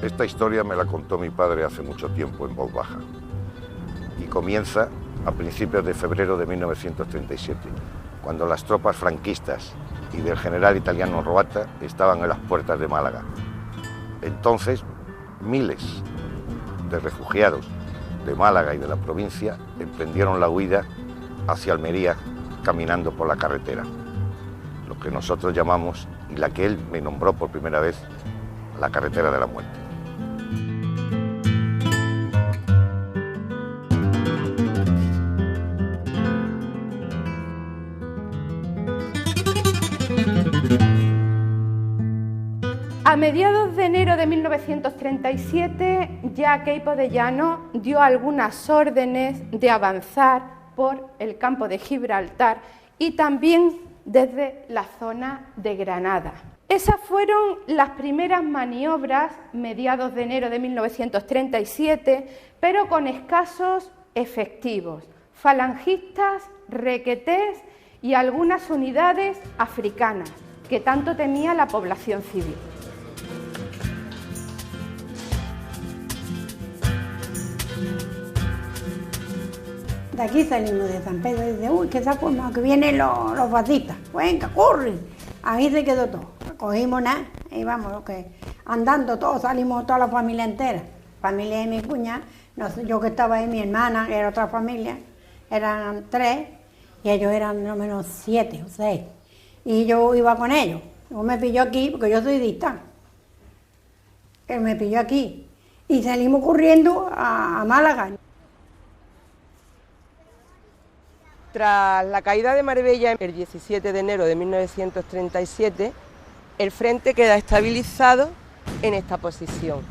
Esta historia me la contó mi padre hace mucho tiempo en voz baja y comienza a principios de febrero de 1937, cuando las tropas franquistas y del general italiano Roata estaban en las puertas de Málaga. Entonces, miles de refugiados de Málaga y de la provincia emprendieron la huida hacia Almería caminando por la carretera, lo que nosotros llamamos, y la que él me nombró por primera vez, la carretera de la muerte. A mediados de enero de 1937, ya Queipo de Llano dio algunas órdenes de avanzar por el campo de Gibraltar y también desde la zona de Granada. Esas fueron las primeras maniobras, mediados de enero de 1937, pero con escasos efectivos, falangistas, requetés y algunas unidades africanas, que tanto temía la población civil. De aquí salimos de San Pedro y dice, uy, que se forma, que vienen los fascistas, venga, corre. Ahí se quedó todo, cogimos nada y vamos, que andando todos, salimos toda la familia entera, familia de mi cuñada, no sé, yo que estaba ahí, mi hermana, que era otra familia, eran 3 y ellos eran no menos 7 o 6 y yo iba con ellos, yo me pilló aquí porque yo soy distante, él me pilló aquí y salimos corriendo a Málaga. Tras la caída de Marbella el 17 de enero de 1937, el frente queda estabilizado en esta posición.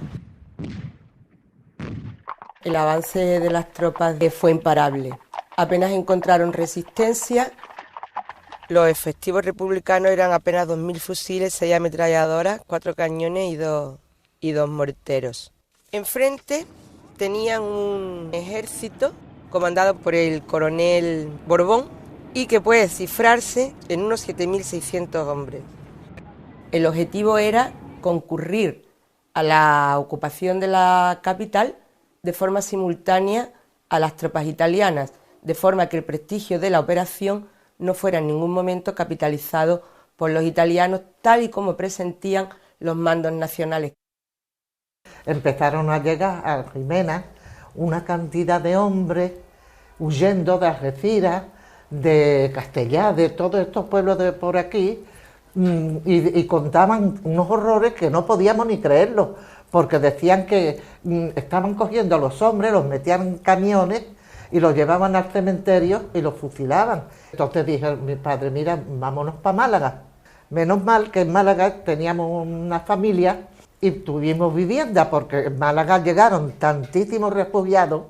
El avance de las tropas fue imparable. Apenas encontraron resistencia. Los efectivos republicanos eran apenas 2.000 fusiles, 6 ametralladoras, 4 cañones y 2 morteros. Enfrente tenían un ejército comandado por el coronel Borbón y que puede cifrarse en unos 7.600 hombres. El objetivo era concurrir a la ocupación de la capital de forma simultánea a las tropas italianas, de forma que el prestigio de la operación no fuera en ningún momento capitalizado por los italianos, tal y como presentían los mandos nacionales. Empezaron a llegar a Jimena una cantidad de hombres huyendo de Algeciras, de Castellá, de todos estos pueblos de por aquí, y contaban unos horrores que no podíamos ni creerlos, porque decían que estaban cogiendo a los hombres, los metían en camiones y los llevaban al cementerio y los fusilaban. Entonces dije mi padre, mira, vámonos para Málaga. Menos mal que en Málaga teníamos una familia y tuvimos vivienda, porque en Málaga llegaron tantísimos refugiados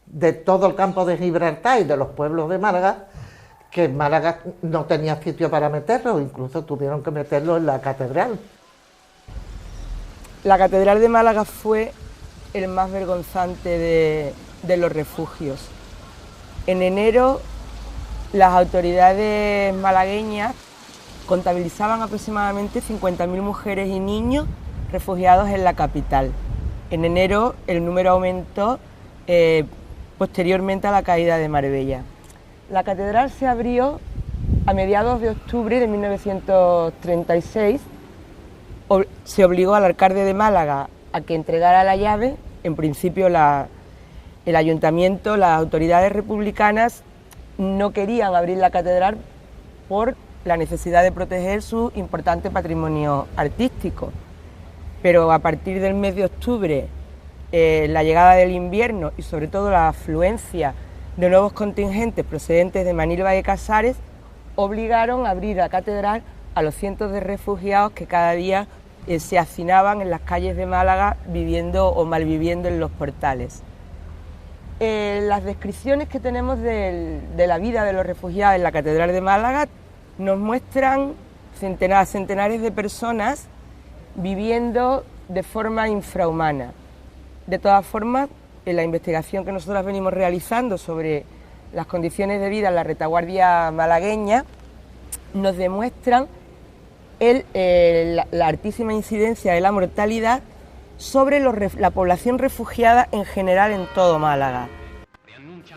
de todo el campo de Gibraltar y de los pueblos de Málaga, que en Málaga no tenía sitio para meterlos, incluso tuvieron que meterlos en la catedral. La catedral de Málaga fue el más vergonzante de los refugios. En enero, las autoridades malagueñas contabilizaban aproximadamente 50.000 mujeres y niños refugiados en la capital. En enero el número aumentó posteriormente a la caída de Marbella. La catedral se abrió a mediados de octubre de 1936. Se obligó al alcalde de Málaga a que entregara la llave. En principio el ayuntamiento, las autoridades republicanas no querían abrir la catedral por la necesidad de proteger su importante patrimonio artístico. Pero a partir del mes de octubre, la llegada del invierno y sobre todo la afluencia de nuevos contingentes procedentes de Manilva y Casares obligaron a abrir la catedral a los cientos de refugiados que cada día se hacinaban en las calles de Málaga viviendo o malviviendo en los portales. Las descripciones que tenemos de la vida de los refugiados en la catedral de Málaga nos muestran centenares de personas viviendo de forma infrahumana. De todas formas, en la investigación que nosotros venimos realizando sobre las condiciones de vida en la retaguardia malagueña nos demuestran la altísima incidencia de la mortalidad sobre la población refugiada en general en todo Málaga.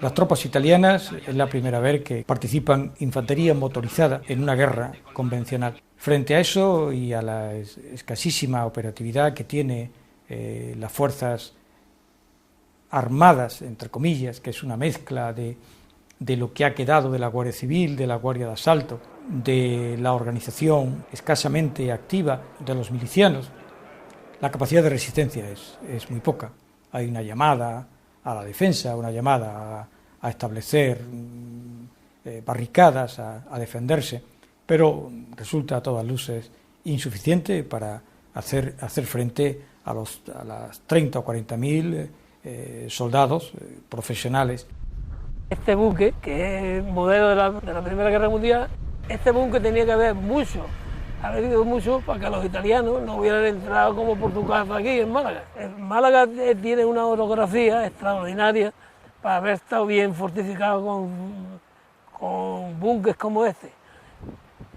Las tropas italianas es la primera vez que participan infantería motorizada en una guerra convencional. Frente a eso y a la escasísima operatividad que tiene las fuerzas armadas, entre comillas, que es una mezcla de lo que ha quedado de la Guardia Civil, de la Guardia de Asalto, de la organización escasamente activa de los milicianos, la capacidad de resistencia es muy poca. Hay una llamada a la defensa, una llamada a establecer barricadas, a defenderse, pero resulta a todas luces insuficiente para hacer frente a las 30 o 40.000 soldados profesionales. Este buque, que es modelo de la Primera Guerra Mundial, este buque tenía que haber ido mucho para que los italianos no hubieran entrado como por tu casa aquí en Málaga. Málaga tiene una orografía extraordinaria para haber estado bien fortificado con buques como este.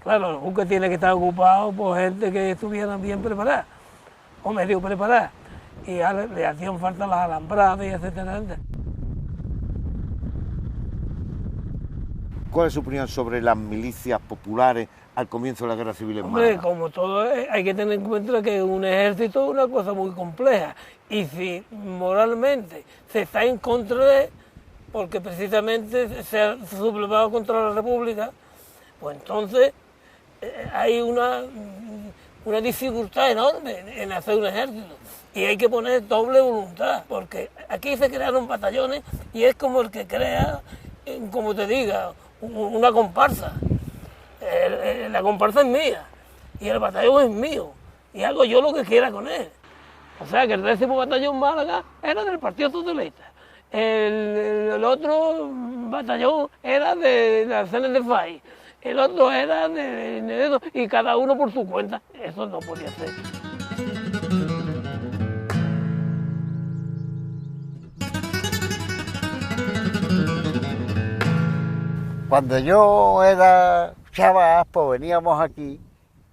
Claro, los buques tienen que estar ocupados por gente que estuvieran bien preparada o medio preparada, y le hacían falta las alambradas y etcétera. ¿Cuál es su opinión sobre las milicias populares al comienzo de la Guerra Civil en Málaga? Como todo, hay que tener en cuenta que un ejército es una cosa muy compleja, y si moralmente se está en contra de, porque precisamente se ha sublevado contra la República, pues entonces hay una dificultad enorme en hacer un ejército, y hay que poner doble voluntad, porque aquí se crearon batallones y es como el que crea, como te diga, una comparsa. La comparsa es mía y el batallón es mío y hago yo lo que quiera con él. O sea que el 10º batallón Málaga era del Partido Socialista, el otro batallón era de la CNDFAI, el otro era de y cada uno por su cuenta. Eso no podía ser. Cuando yo era chaval, pues veníamos aquí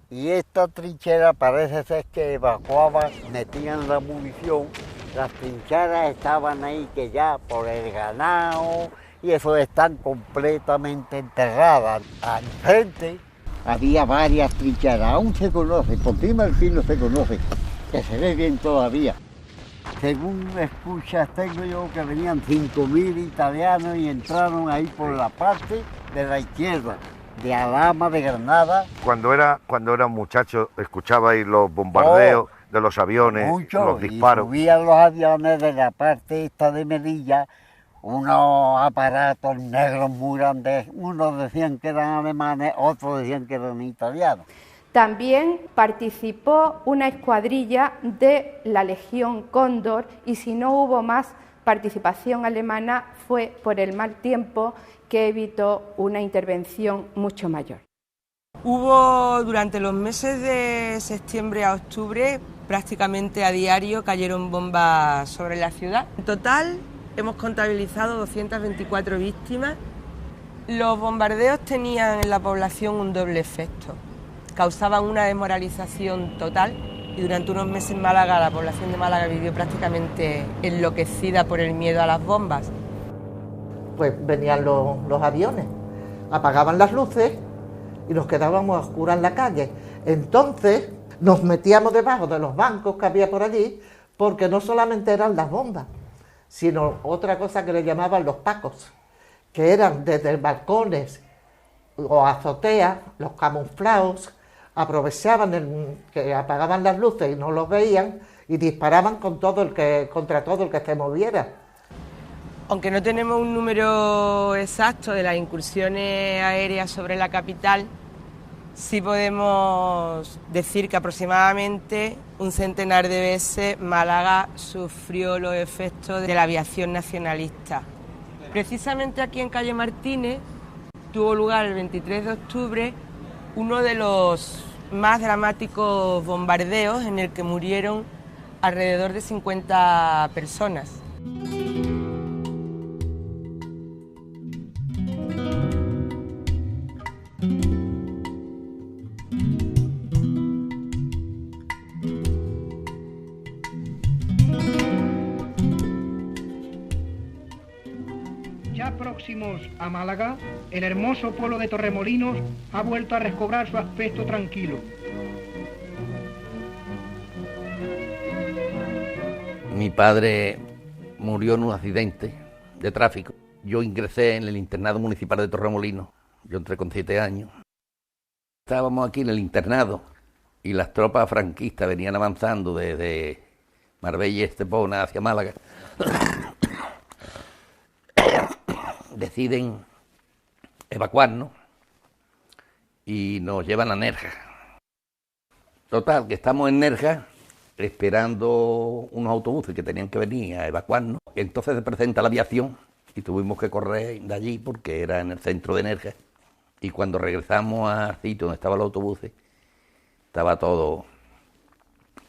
y esta trinchera parece ser que evacuaban, metían la munición, las trincheras estaban ahí que ya por el ganado y eso están completamente enterradas. Al frente había varias trincheras, aún se conoce, por encima del filo se conoce, que se ve bien todavía. Según escuchas tengo yo que venían 5.000 italianos y entraron ahí por la parte de la izquierda, de Alhama, de Granada. Cuando era un muchacho, escuchabais los bombardeos de los aviones, mucho, los disparos. Y subían los aviones de la parte esta de Melilla, unos aparatos negros muy grandes, unos decían que eran alemanes, otros decían que eran italianos. También participó una escuadrilla de la Legión Cóndor, y si no hubo más participación alemana fue por el mal tiempo que evitó una intervención mucho mayor. Hubo durante los meses de septiembre a octubre, prácticamente a diario cayeron bombas sobre la ciudad. En total hemos contabilizado 224 víctimas. Los bombardeos tenían en la población un doble efecto. Causaban una desmoralización total y durante unos meses en Málaga la población de Málaga vivió prácticamente enloquecida por el miedo a las bombas. Pues venían los aviones, apagaban las luces y nos quedábamos a oscuras en la calle. Entonces nos metíamos debajo de los bancos que había por allí, porque no solamente eran las bombas, sino otra cosa que le llamaban los pacos, que eran desde balcones o azoteas, los camuflados, aprovechaban que apagaban las luces y no los veían y disparaban contra todo el que se moviera. Aunque no tenemos un número exacto de las incursiones aéreas sobre la capital, sí podemos decir que aproximadamente un centenar de veces Málaga sufrió los efectos de la aviación nacionalista. Precisamente aquí en calle Martínez tuvo lugar el 23 de octubre uno de los más dramáticos bombardeos en el que murieron alrededor de 50 personas. Próximos a Málaga, el hermoso pueblo de Torremolinos ha vuelto a recobrar su aspecto tranquilo. Mi padre murió en un accidente de tráfico. Yo ingresé en el internado municipal de Torremolinos. Yo entré con 7 años. Estábamos aquí en el internado y las tropas franquistas venían avanzando desde Marbella y Estepona hacia Málaga. Deciden evacuarnos y nos llevan a Nerja. Total, que estamos en Nerja esperando unos autobuses que tenían que venir a evacuarnos. Entonces se presenta la aviación y tuvimos que correr de allí porque era en el centro de Nerja. Y cuando regresamos al sitio donde estaban los autobuses, estaba todo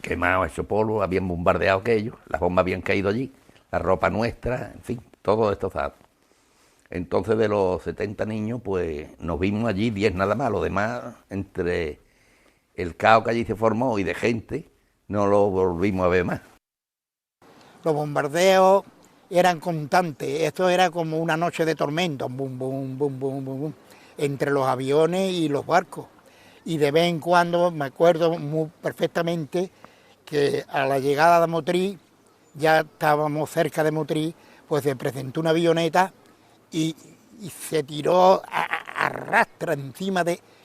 quemado, hecho polvo, habían bombardeado aquello, las bombas habían caído allí, la ropa nuestra, en fin, todo destrozado. Entonces de los 70 niños, pues nos vimos allí 10 nada más, los demás, entre el caos que allí se formó y de gente, no lo volvimos a ver más. Los bombardeos eran constantes, esto era como una noche de tormenta, bum, bum, bum, bum, bum, bum, entre los aviones y los barcos. Y de vez en cuando, me acuerdo muy perfectamente, que a la llegada de Motril, ya estábamos cerca de Motril, pues se presentó una avioneta y se tiró a rastra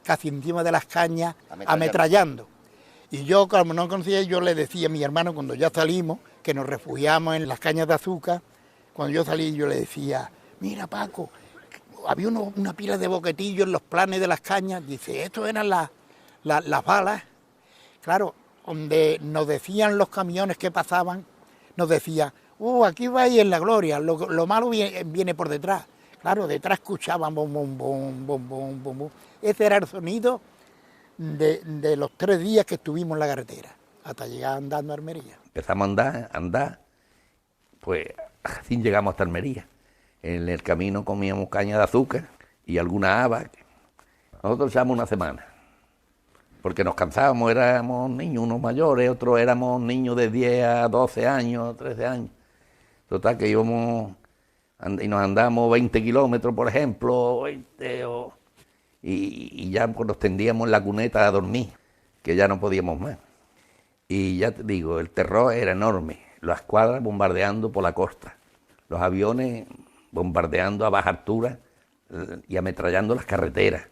casi encima de las cañas, ametrallando. Y yo, como no conocía, yo le decía a mi hermano, cuando ya salimos, que nos refugiamos en las cañas de azúcar, cuando yo salí yo le decía, mira Paco, había una pila de boquetillos en los planes de las cañas, dice, esto eran las balas. Claro, donde nos decían los camiones que pasaban, nos decían, aquí vais en la gloria, lo malo viene por detrás. Claro, detrás escuchaban bom, bom, bom, bom, bom, bom, bom. Ese era el sonido de los 3 días que estuvimos en la carretera, hasta llegar andando a Almería. Empezamos a andar, pues así llegamos hasta Almería. En el camino comíamos caña de azúcar y alguna haba. Nosotros echamos una semana, porque nos cansábamos, éramos niños, unos mayores, otros éramos niños de 10 a 12 años, 13 años. Total, que íbamos y nos andamos 20 kilómetros, por ejemplo, 20, y ya pues, nos tendíamos en la cuneta a dormir, que ya no podíamos más. Y ya te digo, el terror era enorme, las escuadras bombardeando por la costa, los aviones bombardeando a baja altura y ametrallando las carreteras.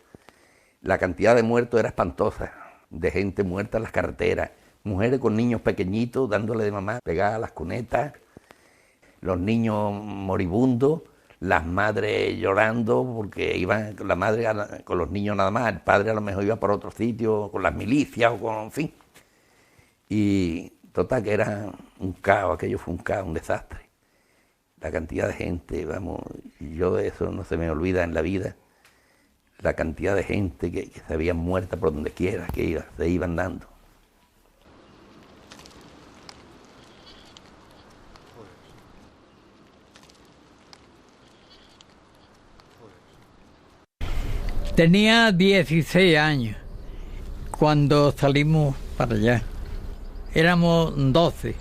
La cantidad de muertos era espantosa, de gente muerta en las carreteras, mujeres con niños pequeñitos dándole de mamá pegadas a las cunetas, los niños moribundos, las madres llorando porque iban la madre con los niños nada más, el padre a lo mejor iba por otro sitio con las milicias o con, en fin. Y total que era un caos, aquello fue un caos, un desastre. La cantidad de gente, vamos, yo de eso no se me olvida en la vida, la cantidad de gente que se habían muerto por donde quiera, que se iban dando. Tenía 16 años cuando salimos para allá. Éramos 12,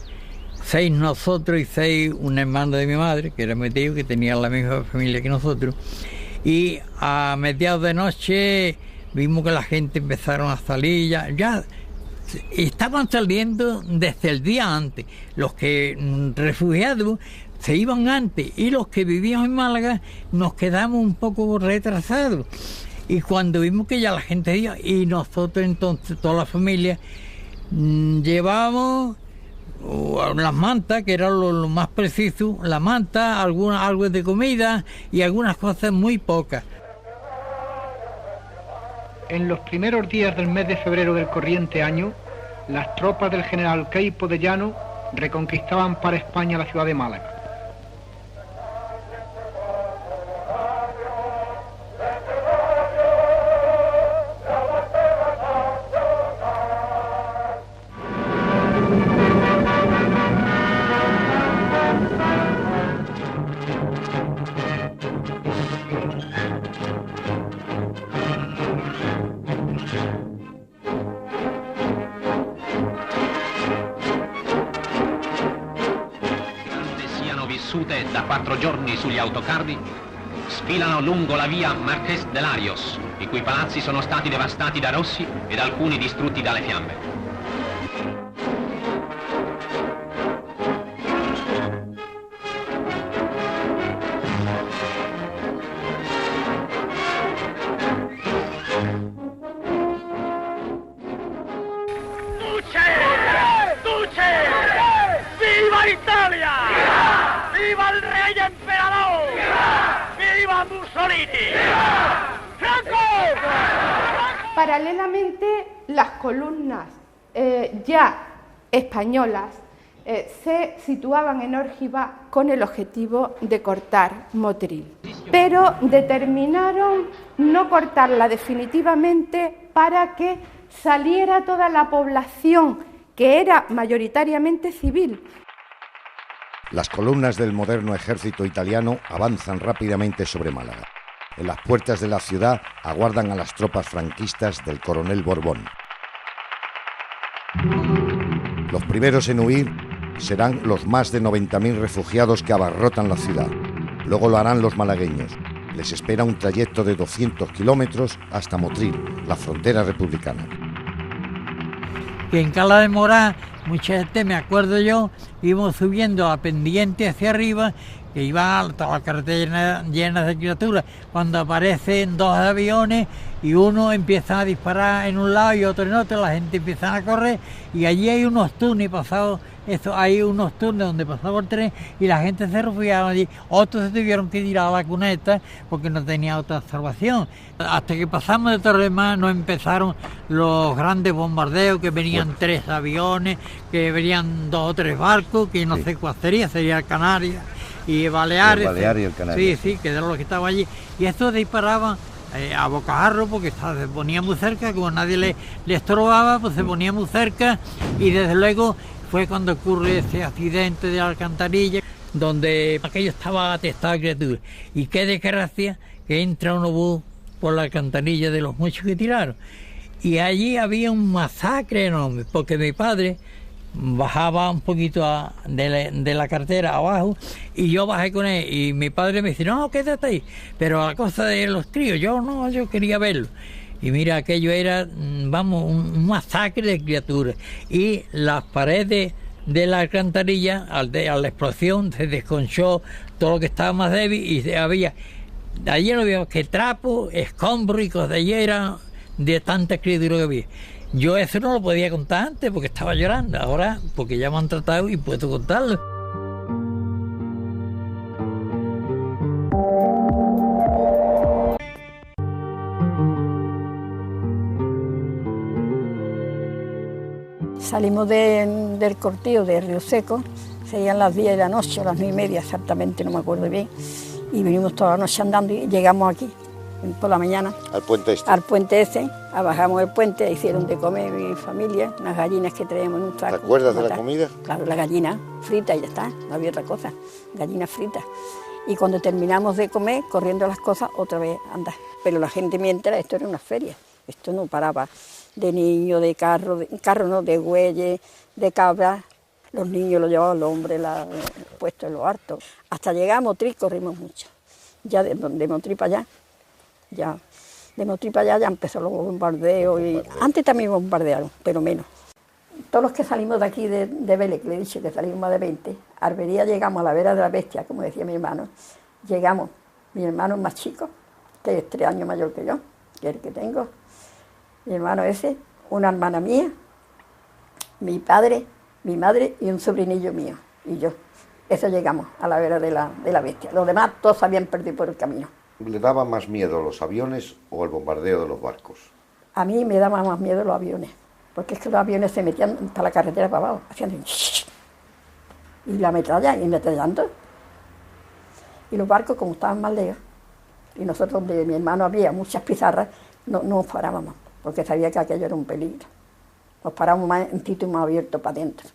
6 nosotros y 6 un hermano de mi madre, que era mi tío, que tenía la misma familia que nosotros. Y a mediados de noche vimos que la gente empezaron a salir, ya estaban saliendo desde el día antes. Los que refugiados se iban antes y los que vivíamos en Málaga nos quedamos un poco retrasados. Y cuando vimos que ya la gente iba, y nosotros entonces, toda la familia, llevábamos las mantas, que era lo más preciso, la manta, algo de comida y algunas cosas muy pocas. En los primeros días del mes de febrero del corriente año, las tropas del general Queipo de Llano reconquistaban para España la ciudad de Málaga. Da 4 giorni sugli autocarri, sfilano lungo la via Marqués de Larios, i cui palazzi sono stati devastati da rossi ed alcuni distrutti dalle fiamme. ¡Viva Italia! ¡Viva el rey emperador! ¡Viva Mussolini! ¡Franco! Paralelamente, las columnas ya españolas se situaban en Órgiva con el objetivo de cortar Motril, pero determinaron no cortarla definitivamente para que saliera toda la población, que era mayoritariamente civil. Las columnas del moderno ejército italiano avanzan rápidamente sobre Málaga. En las puertas de la ciudad aguardan a las tropas franquistas del coronel Borbón. Los primeros en huir serán los más de 90.000 refugiados que abarrotan la ciudad. Luego lo harán los malagueños. Les espera un trayecto de 200 kilómetros hasta Motril, la frontera republicana. Que en Cala de Morá, mucha gente, me acuerdo yo, íbamos subiendo a pendiente hacia arriba, que iba toda la carretera llena de criaturas, cuando aparecen 2 aviones y uno empieza a disparar en un lado y otro en otro, la gente empieza a correr y allí hay unos túneles pasados, hay unos túneles donde pasaba el tren y la gente se refugiaba allí, otros se tuvieron que tirar a la cuneta porque no tenía otra salvación. Hasta que pasamos de Torremán nos empezaron los grandes bombardeos, que venían 3 aviones, que venían 2 o 3 barcos, que no sé cuál sería Canarias y Baleares. El Balear y el Canarias. Sí, que eran los que estaban allí. Y estos disparaban a bocajarro porque se ponía muy cerca, como nadie le estorbaba, pues se ponía muy cerca y desde luego fue cuando ocurre ese accidente de la alcantarilla, donde aquello estaba atestado de criaturas. Y qué desgracia que entra un obús por la alcantarilla de los muchos que tiraron. Y allí había un masacre enorme, porque mi padre bajaba un poquito de la carretera abajo y yo bajé con él y mi padre me dice, no, quédate ahí, pero a cosa de los críos, yo quería verlo. Y mira, aquello era, vamos, un masacre de criaturas. Y las paredes de la alcantarilla, a la explosión, se desconchó todo lo que estaba más débil y había, allí no había que trapo, escombros y cosas, allí era de tanta criatura que había. Yo eso no lo podía contar antes porque estaba llorando, ahora porque ya me han tratado y puedo contarlo. Salimos del cortillo de Río Seco, serían las 10 de la noche, las 9:30 exactamente, no me acuerdo bien, y venimos toda la noche andando y llegamos aquí por la mañana. Al puente este. Al puente ese, bajamos el puente, hicieron de comer mi familia, unas gallinas que traíamos en un saco. ¿Te acuerdas de la comida? Claro, la gallina frita y ya está, no había otra cosa, gallinas fritas. Y cuando terminamos de comer, corriendo las cosas, otra vez andar. Pero la gente mientras, esto era una feria, esto no paraba. De niños, de carro, de güeyes, de cabras. Los niños los llevaban los hombres puestos en lo alto. Hasta llegar a Motril corrimos mucho. Ya de Motril para allá, ya empezó los bombardeos. Y antes también bombardearon, pero menos. Todos los que salimos de aquí de Vélez, que le he dicho que salimos más de 20, Arbería llegamos a la vera de la bestia, como decía mi hermano. Llegamos, mi hermano es más chico, que es 3 años mayor que yo, que es el que tengo, mi hermano ese, una hermana mía, mi padre, mi madre y un sobrinillo mío, y yo. Eso llegamos a la vera de la bestia. Los demás todos se habían perdido por el camino. ¿Le daba más miedo los aviones o el bombardeo de los barcos? A mí me daba más miedo los aviones, porque es que los aviones se metían hasta la carretera para abajo, hacían y la metralla, y metrallando. Y los barcos, como estaban más lejos, y nosotros, donde mi hermano había muchas pizarras, no nos parábamos, porque sabía que aquello era un peligro. Nos parábamos más en sitio más abierto para adentro.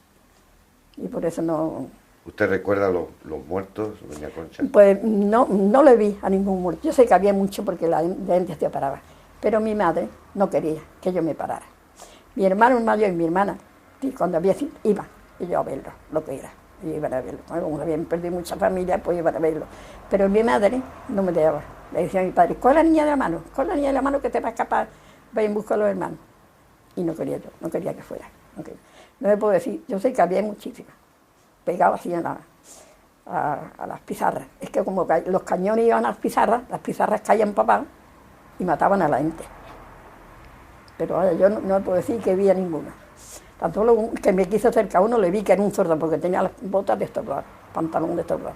Y por eso no... ¿Usted recuerda los muertos, doña Concha? Pues no le vi a ningún muerto. Yo sé que había mucho porque la gente se paraba, pero mi madre no quería que yo me parara. Mi hermano mayor y mi hermana, cuando había iban, y yo a verlo, lo que era, y iban a verlo. Como habían perdido mucha familia, pues iban a verlo. Pero mi madre no me dejaba. Le decía a mi padre, ¿cuál es la niña de la mano? ¿Cuál es la niña de la mano que te va a escapar? Va en busca de los hermanos. Y no quería yo, no quería que fuera. No me puedo decir, yo sé que había muchísimas, pegados así a las pizarras. Es que como los cañones iban a las pizarras caían para y mataban a la gente. Pero vaya, yo no me puedo decir que vi a ninguna. Tan solo que me quiso acercar a uno, le vi que era un sordo, porque tenía las botas destorbadas, pantalón destordado.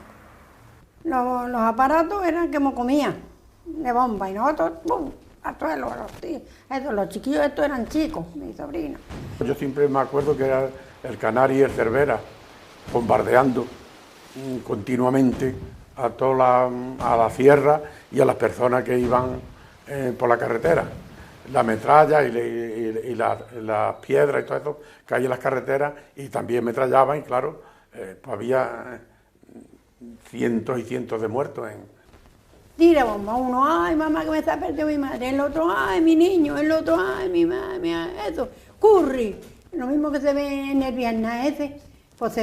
Los aparatos eran como comían, de bomba, y nosotros, ¡pum!, al suelo, los chiquillos estos eran chicos, mi sobrino. Yo siempre me acuerdo que era el Canario y el Cervera, bombardeando continuamente a la sierra y a las personas que iban por la carretera. La metralla y las piedras y todo eso caía en las carreteras y también metrallaban y claro, pues había cientos y cientos de muertos. Tira bomba, uno, ay mamá que me está perdiendo mi madre, el otro, ay mi niño, el otro, ay mi madre, eso, curry. Lo mismo que se ve en el viernes ese, pues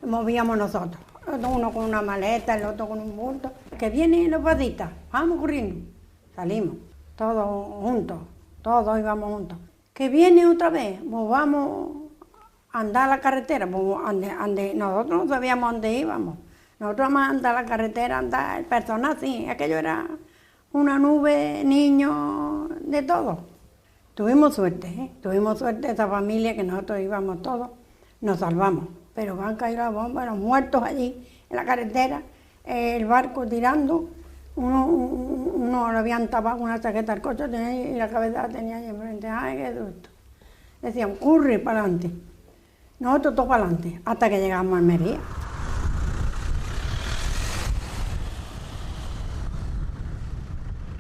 movíamos nosotros. Uno con una maleta, el otro con un bulto. Que vienen los patitas, vamos corriendo. Salimos, todos juntos, todos íbamos juntos. Que viene otra vez, pues vamos a andar a la carretera, pues nosotros no sabíamos dónde íbamos. Nosotros vamos a andar a la carretera, andar personas, sí, aquello era una nube, niños, de todo. Tuvimos suerte esa familia que nosotros íbamos todos, nos salvamos. Pero van a caer las bombas, los muertos allí en la carretera, el barco tirando, uno lo habían tapado con una chaqueta al coche y la cabeza tenía ahí enfrente. Ay, qué susto. Decían, corre para adelante. Nosotros todos para adelante, hasta que llegamos a Almería.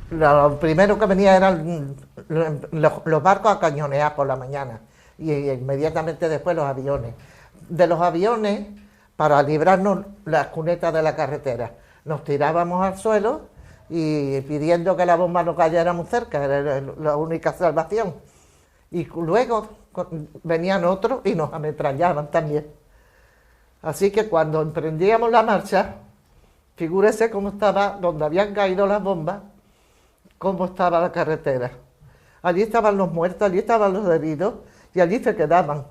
Lo primero que venía eran los barcos a cañonear por la mañana y inmediatamente después los aviones. De los aviones, para librarnos las cunetas de la carretera, nos tirábamos al suelo y pidiendo que la bomba no cayera muy cerca, era la única salvación. Y luego venían otros y nos ametrallaban también. Así que cuando emprendíamos la marcha, figúrese cómo estaba, donde habían caído las bombas, cómo estaba la carretera. Allí estaban los muertos, allí estaban los heridos y allí se quedaban,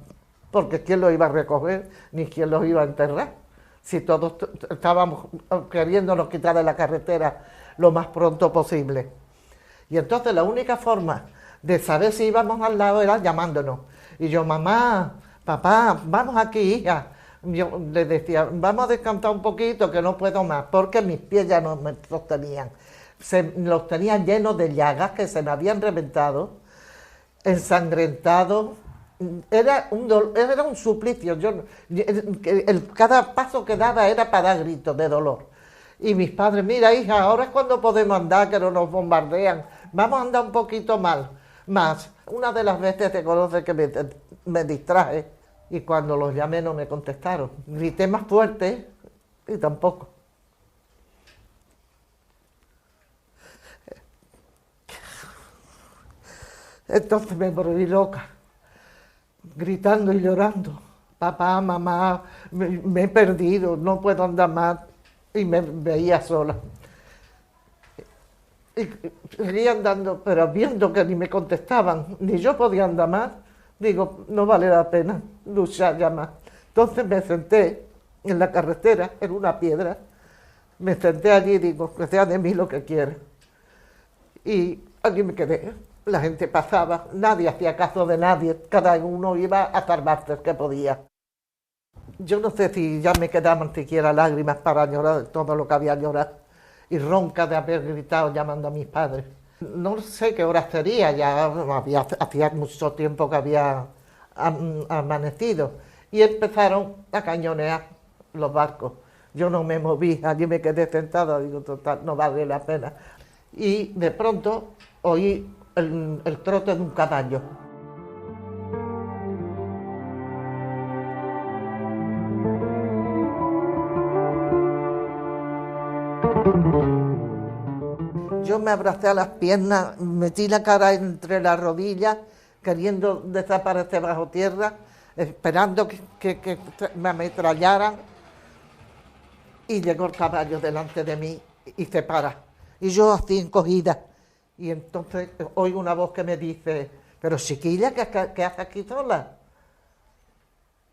porque quién los iba a recoger ni quién los iba a enterrar, si todos estábamos queriéndonos quitar de la carretera lo más pronto posible. Y entonces la única forma de saber si íbamos al lado era llamándonos. Y yo, mamá, papá, vamos aquí, hija. Yo les decía, vamos a descansar un poquito que no puedo más, porque mis pies ya no me sostenían. Los tenían llenos de llagas que se me habían reventado, ensangrentados. Era un suplicio. Cada paso que daba era para dar gritos de dolor. Y mis padres, mira hija, ahora es cuando podemos andar, que no nos bombardean. Vamos a andar un poquito más. Una de las veces te conoce que me distraje y cuando los llamé no me contestaron. Grité más fuerte y tampoco. Entonces me volví loca, gritando y llorando. Papá, mamá, me he perdido, no puedo andar más. Y me veía sola. Y seguía andando, pero viendo que ni me contestaban, ni yo podía andar más, digo, no vale la pena luchar ya más. Entonces me senté en la carretera, en una piedra, me senté allí y digo, que sea de mí lo que quiera. Y allí me quedé. La gente pasaba, nadie hacía caso de nadie, cada uno iba a salvarse que podía. Yo no sé si ya me quedaban siquiera lágrimas para llorar de todo lo que había llorado y ronca de haber gritado llamando a mis padres. No sé qué hora sería, ya hacía mucho tiempo que había amanecido y empezaron a cañonear los barcos. Yo no me moví, allí me quedé sentada, digo, total, no vale la pena. Y de pronto oí el trote de un caballo. Yo me abracé a las piernas, metí la cara entre las rodillas, queriendo desaparecer bajo tierra, esperando que me ametrallaran. Y llegó el caballo delante de mí y se para. Y yo así encogida. Y entonces oigo una voz que me dice, pero chiquilla, ¿qué haces aquí sola?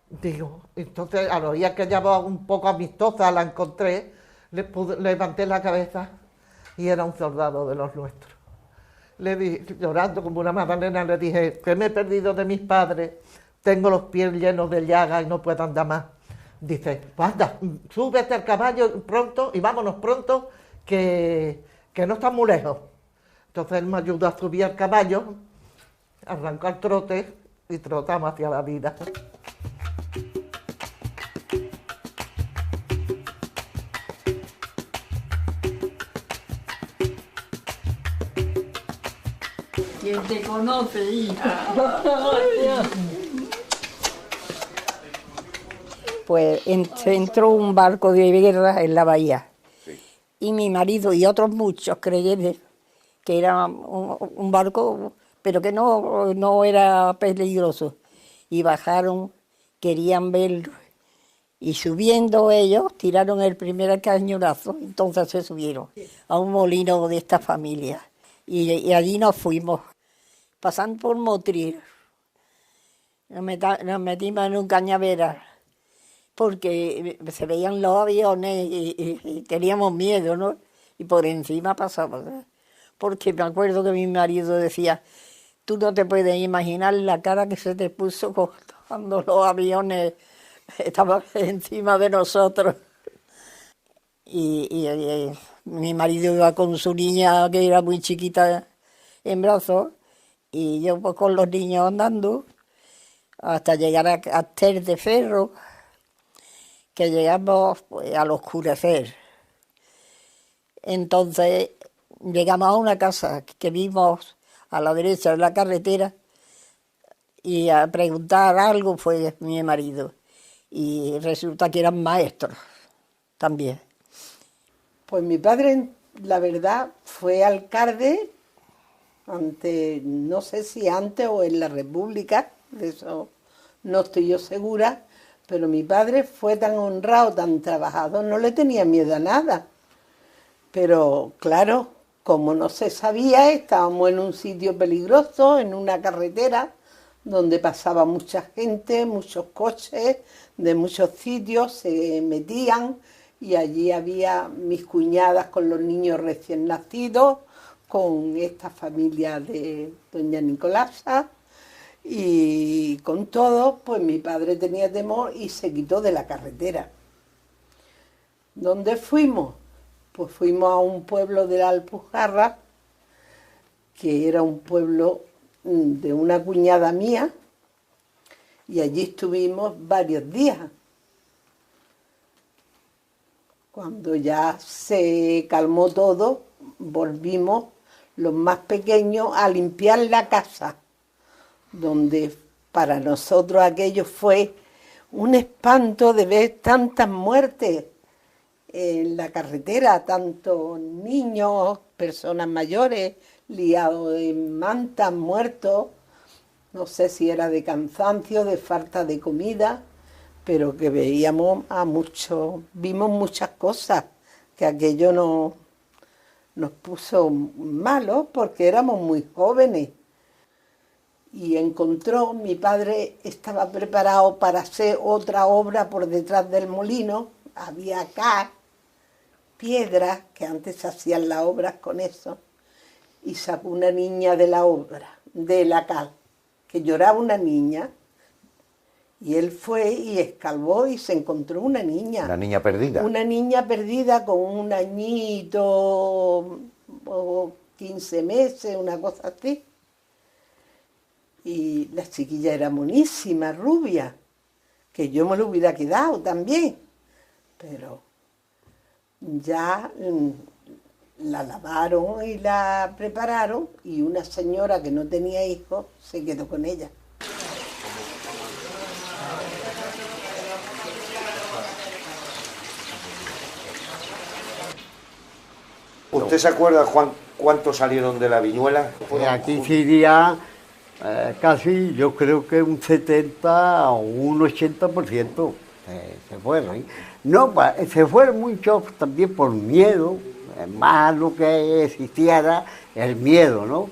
Digo, entonces al oír aquella voz un poco amistosa, la encontré, levanté la cabeza y era un soldado de los nuestros. Le dije, llorando como una magdalena, le dije, que me he perdido de mis padres, tengo los pies llenos de llagas y no puedo andar más. Dice, pues anda, súbete al caballo pronto y vámonos pronto, que no está muy lejos. Entonces él me ayudó a subir al caballo, arrancó al trote y trotamos hacia la vida. ¿Quién te conoce, hija? Pues entró un barco de guerra en la bahía. Sí. Y mi marido y otros muchos creyeron que era un barco, pero que no era peligroso. Y bajaron, querían verlo. Y subiendo ellos, tiraron el primer cañonazo, entonces se subieron a un molino de esta familia. Y allí nos fuimos, pasando por Motril. Nos metimos en un cañaveral, porque se veían los aviones y teníamos miedo, ¿no? Y por encima pasaba. Porque me acuerdo que mi marido decía, tú no te puedes imaginar la cara que se te puso cuando los aviones estaban encima de nosotros. Y mi marido iba con su niña, que era muy chiquita, en brazos, y yo pues con los niños andando, hasta llegar a Terdeferro, que llegamos pues, al oscurecer. Entonces llegamos a una casa que vimos a la derecha de la carretera y a preguntar algo fue mi marido. Y resulta que eran maestros también. Pues mi padre, la verdad, fue alcalde no sé si antes o en la República, de eso no estoy yo segura, pero mi padre fue tan honrado, tan trabajador, no le tenía miedo a nada. Pero claro, como no se sabía, estábamos en un sitio peligroso, en una carretera, donde pasaba mucha gente, muchos coches, de muchos sitios, se metían, y allí había mis cuñadas con los niños recién nacidos, con esta familia de doña Nicolasa, y con todo, pues mi padre tenía temor y se quitó de la carretera. ¿Dónde fuimos? Pues fuimos a un pueblo de la Alpujarra, que era un pueblo de una cuñada mía, y allí estuvimos varios días. Cuando ya se calmó todo, volvimos los más pequeños a limpiar la casa, donde para nosotros aquello fue un espanto de ver tantas muertes en la carretera, tantos niños, personas mayores, liados en mantas, muertos, no sé si era de cansancio, de falta de comida, pero que veíamos vimos muchas cosas, que aquello nos puso malos porque éramos muy jóvenes. Y mi padre estaba preparado para hacer otra obra por detrás del molino, había acá piedras, que antes se hacían las obras con eso, y sacó una niña de la obra, de la cal, que lloraba una niña, y él fue y escarbó y se encontró una niña. ¿Una niña perdida? Una niña perdida con un añito o 15 meses, una cosa así. Y la chiquilla era monísima, rubia, que yo me lo hubiera quedado también, pero ya la lavaron y la prepararon y una señora que no tenía hijos se quedó con ella. ¿Usted se acuerda, Juan, cuántos salieron de la Viñuela? Aquí sería casi, yo creo que un 70 o un 80% se fueron. No, se fueron muchos también por miedo, más lo que existiera el miedo, ¿no?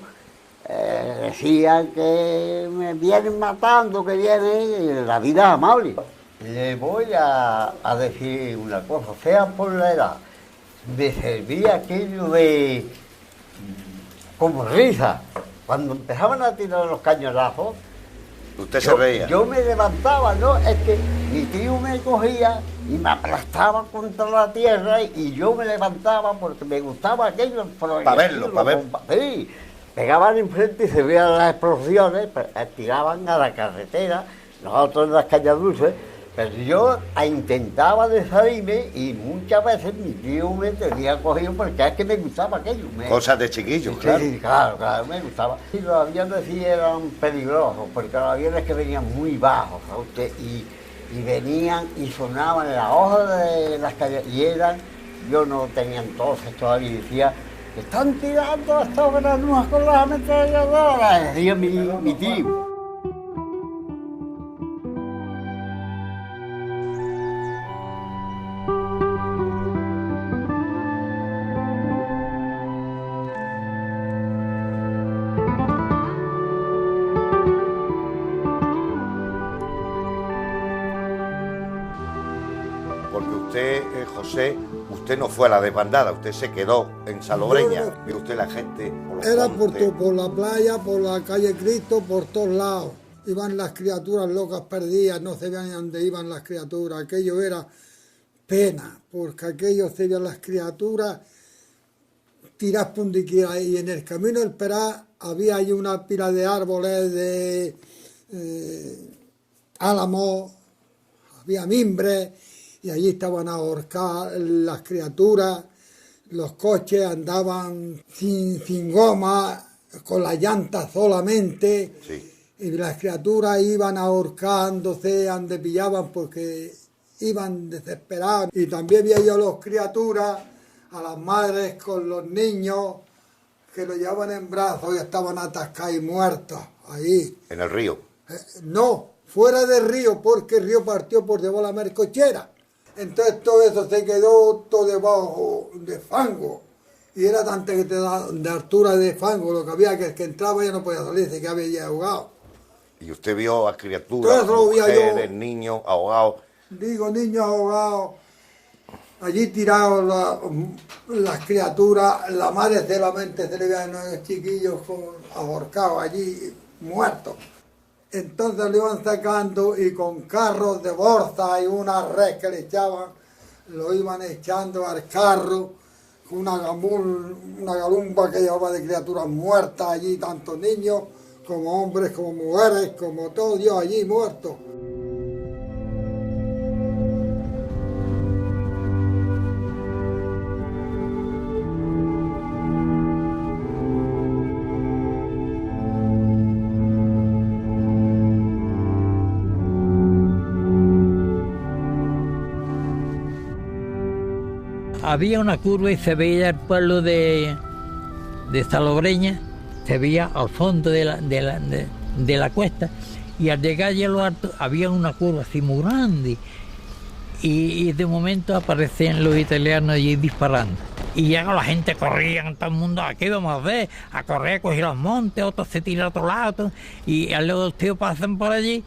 Decían que me vienen matando, que viene la vida amable. Le voy a decir una cosa, sea por la edad, me servía aquello de como risa. Cuando empezaban a tirar los cañonazos, ¿usted se reía? Yo me levantaba, ¿no? Es que mi tío me cogía y me aplastaba contra la tierra y yo me levantaba porque me gustaba aquello. Para verlo, para ver. Sí, pegaban enfrente y se veían las explosiones, tiraban a la carretera, nosotros en las cañas dulces. Pero yo intentaba de salirme y muchas veces mi tío me tenía cogido porque es que me gustaba aquello. Cosas de chiquillos, sí, claro. Sí, claro, me gustaba. Y los aviones sí eran peligrosos, porque los aviones que venían muy bajos, ¿sabes? Y venían y sonaban en la hoja de las calles, y eran, yo no tenía entonces todavía, y decía, están tirando hasta granujas con las ametralladoras, decía mi tío. José, usted no fue a la desbandada, usted se quedó en Salobreña. Vio usted la gente por la playa, por la calle Cristo, por todos lados. Iban las criaturas locas perdidas, no sabían ni dónde iban las criaturas. Aquello era pena, porque aquello se veían las criaturas tiradas por donde quiera. Y en el camino del Perá había ahí una pila de árboles, de álamos, había mimbres, y allí estaban ahorcadas las criaturas, los coches andaban sin goma, con las llantas solamente, sí. Y las criaturas iban ahorcándose, donde pillaban porque iban desesperados. Y también vi yo a las criaturas, a las madres con los niños, que los llevaban en brazos y estaban atascados y muertos ahí. ¿En el río? No, fuera del río, porque el río partió por debajo de la mercochera. Entonces todo eso se quedó todo debajo de fango. Y era tanta que te da de altura de fango lo que había, que el que entraba ya no podía salir, se quedaba ya ahogado. ¿Y usted vio a criaturas, mujeres, niños ahogados? Digo, niños ahogados, allí tirados las criaturas, la madre solamente se le veían a los chiquillos ahorcados allí, muertos. Entonces lo iban sacando y con carros de bolsa y una red que le echaban, lo iban echando al carro, con una galumba que llevaba de criaturas muertas allí, tanto niños como hombres, como mujeres, como todo Dios allí muerto. Había una curva y se veía el pueblo de Salobreña, se veía al fondo de la cuesta, y al llegar allí a lo alto había una curva así muy grande, y de momento aparecían los italianos allí disparando. Y ya la gente corría, todo el mundo, ¿qué vamos a ver? A correr, a coger los montes, otros se tiran a otro lado, y al lado los tíos pasan por allí,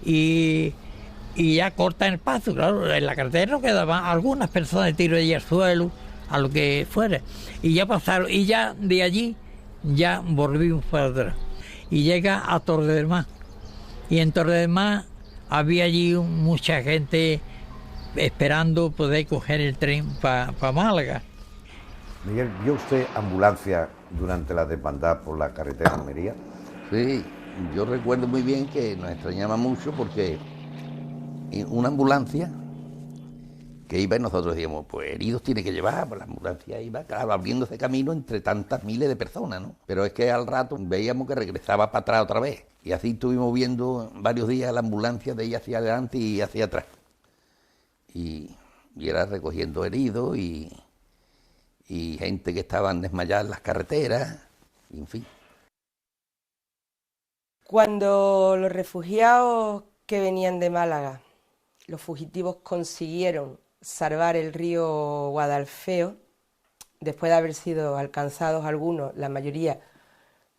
y ya cortan el paso. Claro, en la carretera no quedaban algunas personas, tiro allí al suelo, a lo que fuera, y ya pasaron, y ya de allí ya volvimos para atrás. Y llega a Torre del Mar. Y en Torre del Mar había allí mucha gente esperando poder coger el tren para Málaga. Miguel, ¿vio usted ambulancia durante la desbandada por la carretera de Almería? Sí, yo recuerdo muy bien que nos extrañaba mucho porque una ambulancia que iba y nosotros decíamos, pues heridos tiene que llevar, pues la ambulancia iba, claro, abriéndose camino entre tantas miles de personas, ¿no? Pero es que al rato veíamos que regresaba para atrás otra vez. Y así estuvimos viendo varios días la ambulancia de ella hacia adelante y hacia atrás. Y era recogiendo heridos y gente que estaban desmayada en las carreteras, y en fin. Cuando los refugiados que venían de Málaga, los fugitivos consiguieron salvar el río Guadalfeo, después de haber sido alcanzados algunos, la mayoría,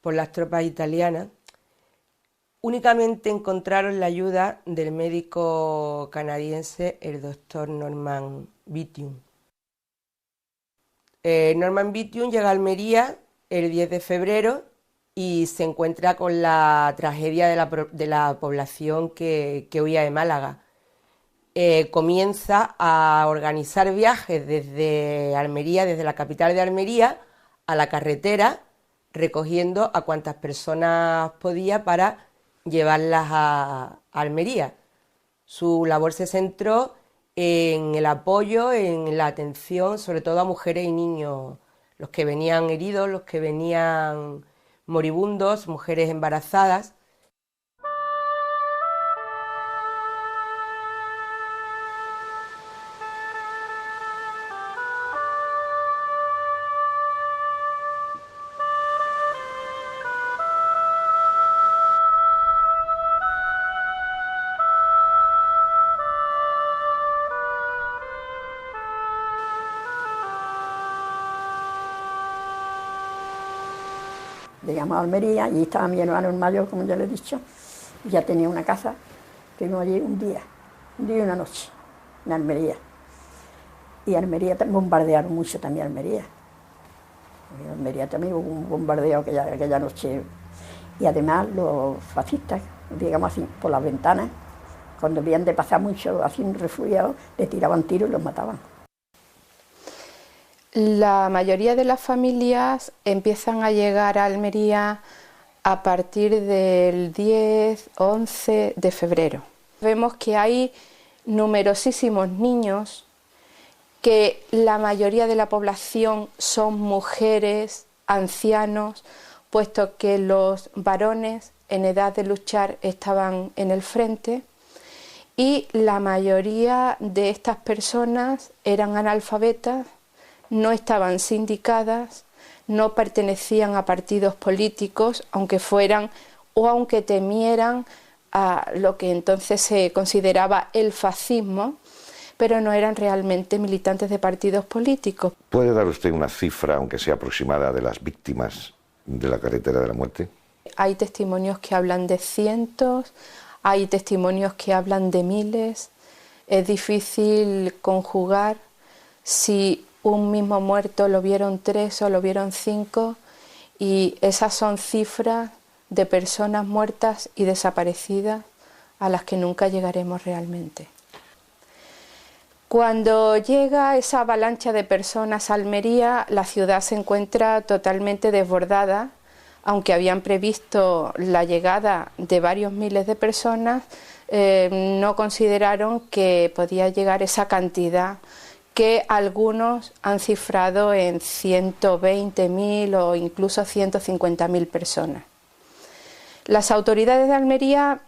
por las tropas italianas, únicamente encontraron la ayuda del médico canadiense, el doctor Norman Bitium. Norman Bitium llega a Almería el 10 de febrero y se encuentra con la tragedia de la población que huía de Málaga. Comienza a organizar viajes desde Almería, desde la capital de Almería, a la carretera, recogiendo a cuantas personas podía para llevarlas a Almería. Su labor se centró en el apoyo, en la atención, sobre todo a mujeres y niños, los que venían heridos, los que venían moribundos, mujeres embarazadas. Llegamos a Almería, allí estaba mi hermano el mayor, como ya le he dicho, y ya tenía una casa. Estuvimos allí un día y una noche, en Almería. Y Almería bombardearon mucho también Almería. En Almería también hubo un bombardeo aquella noche. Y además los fascistas, digamos así, por las ventanas, cuando veían de pasar mucho así refugiados, le tiraban tiros y los mataban. La mayoría de las familias empiezan a llegar a Almería a partir del 10-11 de febrero. Vemos que hay numerosísimos niños, que la mayoría de la población son mujeres, ancianos, puesto que los varones en edad de luchar estaban en el frente, y la mayoría de estas personas eran analfabetas, no estaban sindicadas, no pertenecían a partidos políticos, aunque fueran o aunque temieran a lo que entonces se consideraba el fascismo, pero no eran realmente militantes de partidos políticos. ¿Puede dar usted una cifra, aunque sea aproximada, de las víctimas de la carretera de la muerte? Hay testimonios que hablan de cientos, hay testimonios que hablan de miles. Es difícil conjugar si un mismo muerto lo vieron 3 o lo vieron 5, y esas son cifras de personas muertas y desaparecidas a las que nunca llegaremos realmente. Cuando llega esa avalancha de personas a Almería, la ciudad se encuentra totalmente desbordada. Aunque habían previsto la llegada de varios miles de personas, no consideraron que podía llegar esa cantidad, que algunos han cifrado en 120.000 o incluso 150.000 personas. Las autoridades de Almería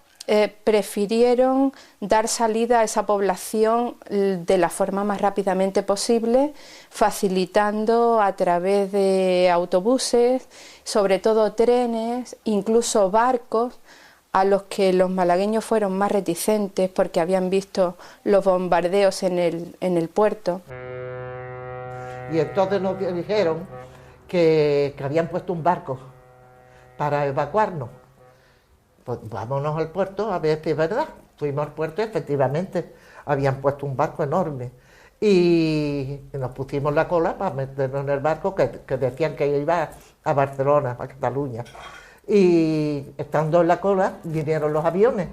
prefirieron dar salida a esa población de la forma más rápidamente posible, facilitando a través de autobuses, sobre todo trenes, incluso barcos, a los que los malagueños fueron más reticentes porque habían visto los bombardeos en el puerto. Y entonces nos dijeron que habían puesto un barco para evacuarnos. Pues vámonos al puerto a ver si es verdad. Fuimos al puerto y efectivamente habían puesto un barco enorme. y nos pusimos la cola para meternos en el barco que decían que iba a Barcelona, a Cataluña. Y estando en la cola vinieron los aviones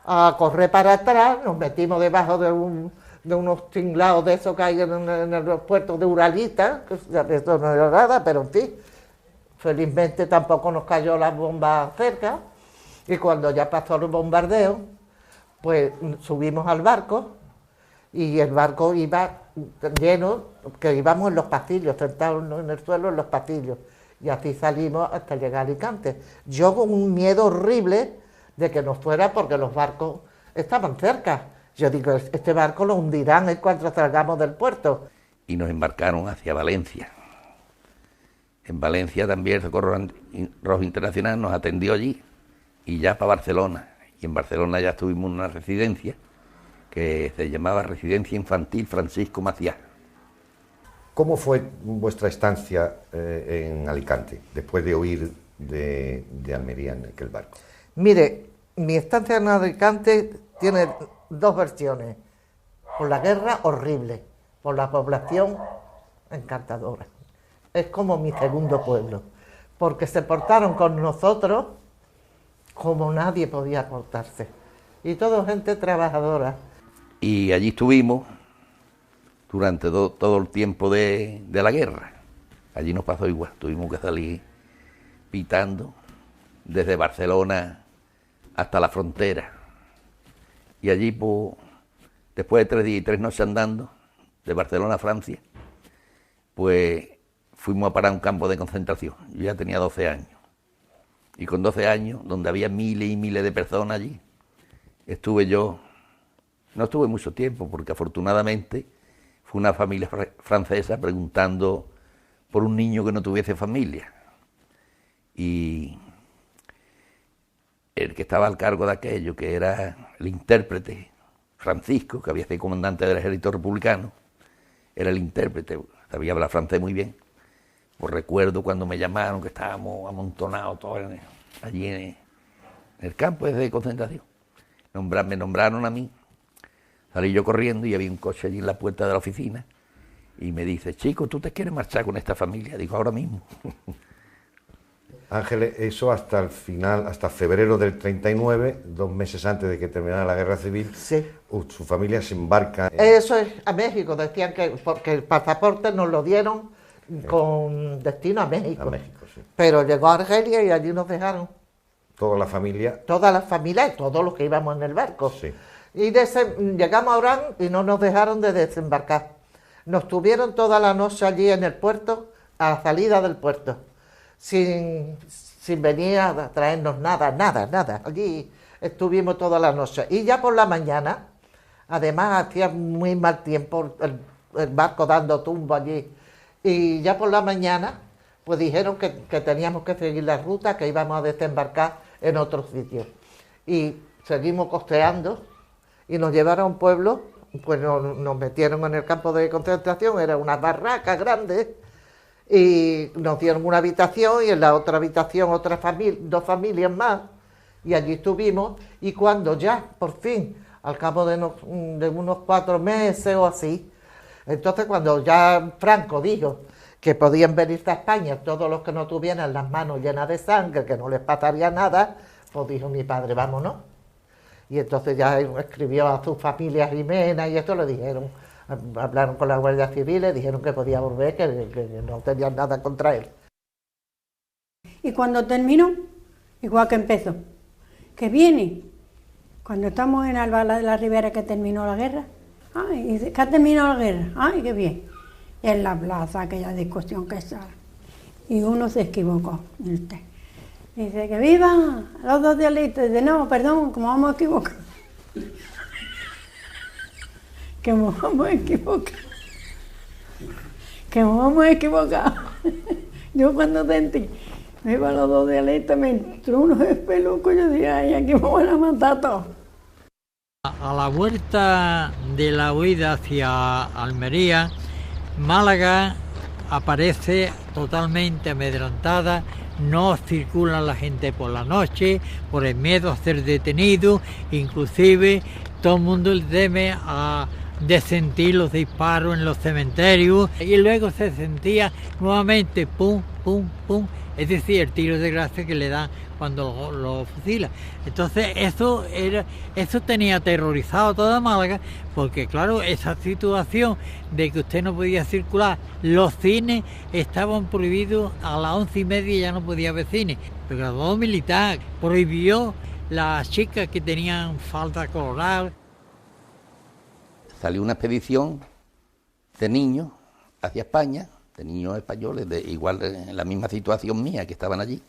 a correr para atrás, nos metimos debajo de unos tinglados de esos que hay en el puerto de Uralita, que esto no era nada, pero en fin, felizmente tampoco nos cayó la bomba cerca, y cuando ya pasó el bombardeo, pues subimos al barco, y el barco iba lleno, que íbamos en los pasillos, sentados en el suelo en los pasillos, y así salimos hasta llegar a Alicante. Yo con un miedo horrible de que nos fuera porque los barcos estaban cerca. Yo digo, este barco lo hundirán en cuanto salgamos del puerto. Y nos embarcaron hacia Valencia. En Valencia también el Socorro Rojo Internacional nos atendió allí, y ya para Barcelona. Y en Barcelona ya estuvimos en una residencia que se llamaba Residencia Infantil Francisco Maciá. ¿Cómo fue vuestra estancia en Alicante, después de huir de Almería en aquel barco? Mire, mi estancia en Alicante tiene dos versiones. Por la guerra, horrible. Por la población, encantadora. Es como mi segundo pueblo, porque se portaron con nosotros como nadie podía portarse. Y todo gente trabajadora. Y allí estuvimos durante todo el tiempo de la guerra. Allí nos pasó igual, tuvimos que salir pitando desde Barcelona hasta la frontera. Y allí, pues, después de 3 días y 3 noches andando, de Barcelona a Francia, pues fuimos a parar a un campo de concentración. Yo ya tenía 12 años. Y con 12 años, donde había miles y miles de personas allí, estuve yo. No estuve mucho tiempo, porque afortunadamente fue una familia francesa preguntando por un niño que no tuviese familia. Y el que estaba al cargo de aquello, que era el intérprete Francisco, que había sido comandante del ejército republicano, era el intérprete, sabía hablar francés muy bien. Pues recuerdo cuando me llamaron que estábamos amontonados todos allí en el campo de concentración. Me nombraron a mí. Salí yo corriendo y había un coche allí en la puerta de la oficina y me dice, chico, ¿tú te quieres marchar con esta familia? Digo, ahora mismo. Ángeles, eso hasta el final, hasta febrero del 39, 2 meses antes de que terminara la guerra civil, sí. Su familia se embarca. Eso es a México, decían que porque el pasaporte nos lo dieron con destino a México. A México, sí. Pero llegó a Argelia y allí nos dejaron. Toda la familia. Toda la familia y todos los que íbamos en el barco. Sí. Y llegamos a Orán y no nos dejaron de desembarcar. Nos tuvieron toda la noche allí en el puerto, a la salida del puerto, sin venir a traernos nada. Allí estuvimos toda la noche. Y ya por la mañana, además hacía muy mal tiempo, el barco dando tumbo allí. Y ya por la mañana, pues dijeron que teníamos que seguir la ruta, que íbamos a desembarcar en otro sitio. Y seguimos costeando. Y nos llevaron a un pueblo, pues nos metieron en el campo de concentración, era una barraca grande, y nos dieron una habitación, y en la otra habitación 2 familias más, y allí estuvimos, y cuando ya, por fin, al cabo de unos 4 meses o así, entonces cuando ya Franco dijo que podían venirse a España todos los que no tuvieran las manos llenas de sangre, que no les pasaría nada, pues dijo mi padre, vámonos. Y entonces ya escribió a su familia Jimena y esto le dijeron, hablaron con la Guardia Civil, le dijeron que podía volver, que no tenían nada contra él. Y cuando terminó, igual que empezó, que viene, cuando estamos en Albalá de la Ribera que terminó la guerra, ay, dice, ¿que ha terminado la guerra? Ay, qué bien. Y en la plaza, aquella discusión que estaba. Y uno se equivocó, dice, que vivan los 2 dialitos. Dice, no, perdón, como vamos a equivocar. Que nos vamos a equivocar. Que nos vamos a equivocar. Yo cuando sentí, me iban los 2 dialitos, me entró unos espelucos, yo dije, ay, aquí me van a matar todos. A la vuelta de la huida hacia Almería, Málaga aparece totalmente amedrentada. No circula la gente por la noche, por el miedo a ser detenido, inclusive todo el mundo le teme a de sentir los disparos en los cementerios y luego se sentía nuevamente pum, pum, pum, es decir, el tiro de gracia que le dan cuando lo fusilan. Entonces eso tenía aterrorizado a toda Málaga, porque claro, esa situación de que usted no podía circular, los cines estaban prohibidos a las 11:30, ya no podía haber cine. El graduado militar prohibió las chicas que tenían falda colorada. Salió una expedición de niños hacia España, de niños españoles, igual en la misma situación mía, que estaban allí.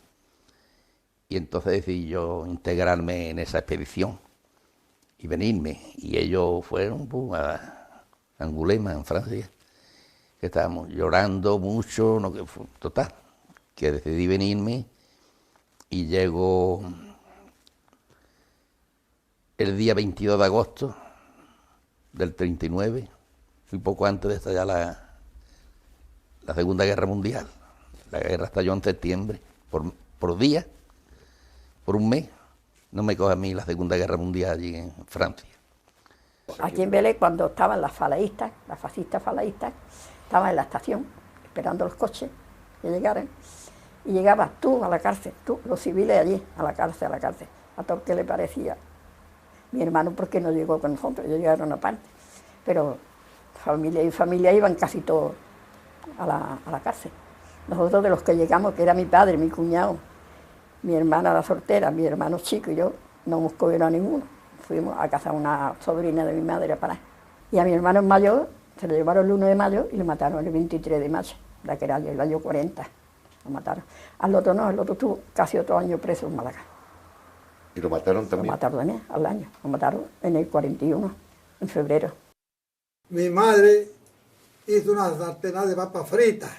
Y entonces decidí yo integrarme en esa expedición y venirme. Y ellos fueron a Angulema, en Francia, que estábamos llorando mucho, total, que decidí venirme y llego el día 22 de agosto del 39, muy poco antes de estallar la Segunda Guerra Mundial. La guerra estalló en septiembre, por día, por un mes, no me coge a mí la Segunda Guerra Mundial allí en Francia. Aquí en Vélez, cuando estaban las fascistas falaístas, estaban en la estación esperando los coches que llegaran, y llegabas tú a la cárcel, tú, los civiles allí, a la cárcel, a todo el que le parecía. Mi hermano, porque no llegó con nosotros, ellos llegaron aparte, pero familia iban casi todos a la cárcel. Nosotros, de los que llegamos, que era mi padre, mi cuñado, mi hermana la soltera, mi hermano chico y yo, no hemos cogido a ninguno. Fuimos a casa de una sobrina de mi madre a Pará. Y a mi hermano mayor se lo llevaron el 1 de mayo y lo mataron el 23 de mayo, de aquel año, el año 40. Lo mataron. Al otro no, el otro estuvo casi otro año preso en Málaga. ¿Y lo mataron también? Lo mataron también, al año. Lo mataron en el 41, en febrero. Mi madre hizo una sartena de papas fritas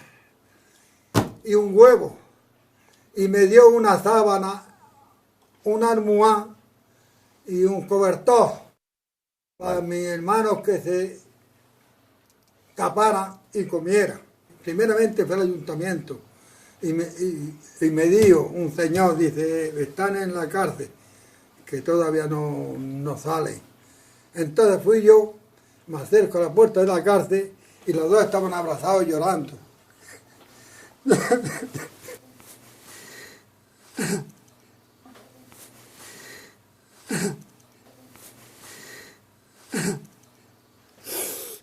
y un huevo, y me dio una sábana, una almohada y un cobertor para mis hermanos que se taparan y comieran. Primeramente fue el ayuntamiento y me dijo un señor, dice, están en la cárcel, que todavía no salen. Entonces fui yo, me acerco a la puerta de la cárcel y los dos estaban abrazados llorando.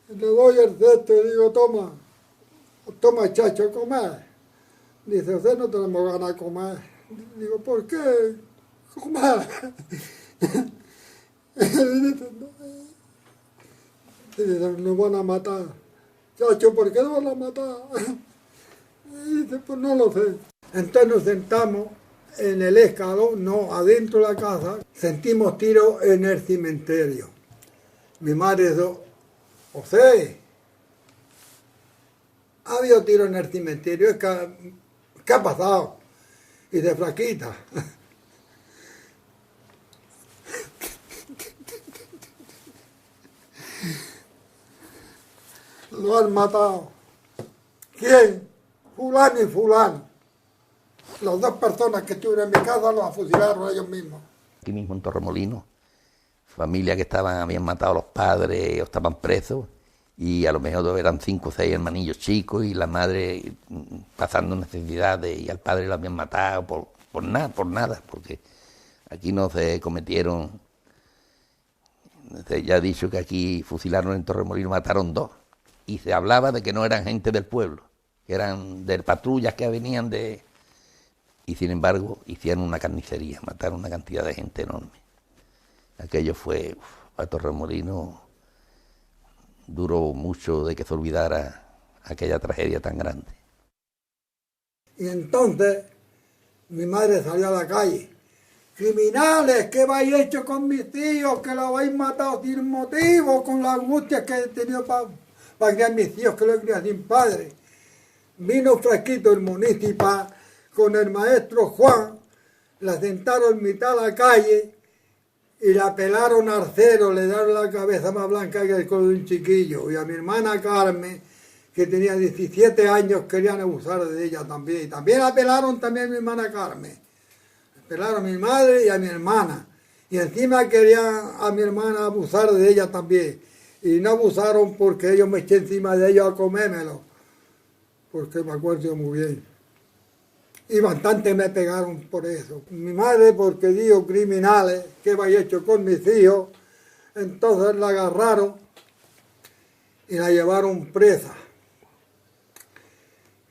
Le doy el cesto y digo, toma chacho, comer. Dice, usted no tenemos ganas de comer. Digo, ¿por qué? Comer. Dice, nos van a matar. Chacho, ¿por qué nos van a matar? Y dice, pues no lo sé. Entonces nos sentamos en el escalón, no, adentro de la casa, sentimos tiros en el cementerio. Mi madre dijo, José, ha habido tiros en el cementerio, ¿qué ha pasado? Y de flaquita. Lo han matado. ¿Quién? Fulano y fulano. Las dos personas que estuvieron en mi casa los fusilaron ellos mismos. Aquí mismo en Torremolinos, familias que habían matado a los padres o estaban presos, y a lo mejor eran 5 o 6 hermanillos chicos y la madre pasando necesidades, y al padre lo habían matado por nada, porque aquí no se cometieron, ya he dicho que aquí fusilaron en Torremolinos, mataron 2, y se hablaba de que no eran gente del pueblo, que eran de patrullas que venían de... Y sin embargo hicieron una carnicería, mataron una cantidad de gente enorme. Aquello fue, a Torremolinos duró mucho de que se olvidara aquella tragedia tan grande. Y entonces mi madre salió a la calle. Criminales, ¿qué vais hecho con mis hijos? Que los habéis matado sin motivo, con la angustia que he tenido para criar mis hijos, que los he criado sin padre. Vino Fresquito, el municipal, con el maestro Juan, la sentaron en mitad de la calle y la pelaron al cero, le dieron la cabeza más blanca que el color de un chiquillo. Y a mi hermana Carmen, que tenía 17 años, querían abusar de ella también. Y también la pelaron también a mi hermana Carmen. Pelaron a mi madre y a mi hermana. Y encima querían a mi hermana abusar de ella también. Y no abusaron porque ellos me eché encima de ellos a comérmelo, porque me acuerdo muy bien. Y bastante me pegaron por eso. Mi madre porque dijo criminales, ¿qué había hecho con mis hijos? Entonces la agarraron y la llevaron presa.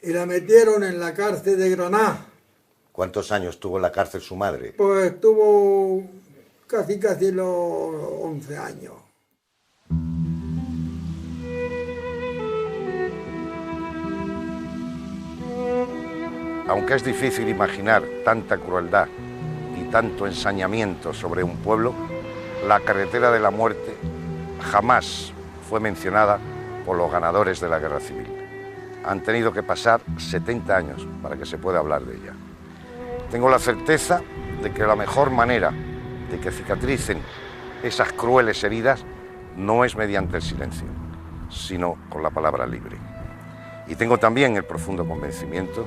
Y la metieron en la cárcel de Granada. ¿Cuántos años tuvo en la cárcel su madre? Pues estuvo casi los 11 años. Aunque es difícil imaginar tanta crueldad y tanto ensañamiento sobre un pueblo, la carretera de la muerte jamás fue mencionada por los ganadores de la guerra civil. Han tenido que pasar 70 años para que se pueda hablar de ella. Tengo la certeza de que la mejor manera de que cicatricen esas crueles heridas no es mediante el silencio, sino con la palabra libre. Y tengo también el profundo convencimiento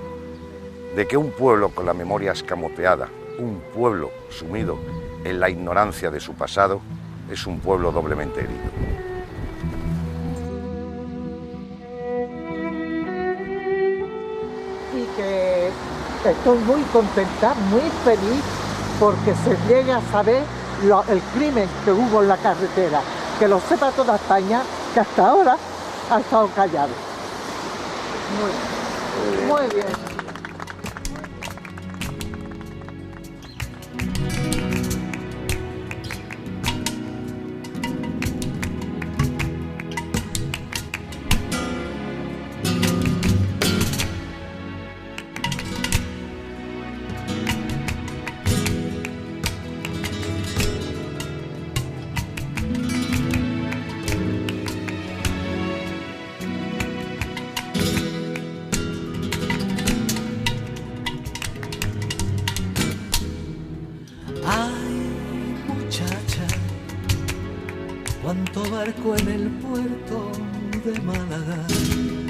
de que un pueblo con la memoria escamoteada, un pueblo sumido en la ignorancia de su pasado, es un pueblo doblemente herido. Y que estoy muy contenta, muy feliz, porque se llega a saber el crimen que hubo en la carretera, que lo sepa toda España, que hasta ahora ha estado callado. Muy bien. Cuánto barco en el puerto de Málaga.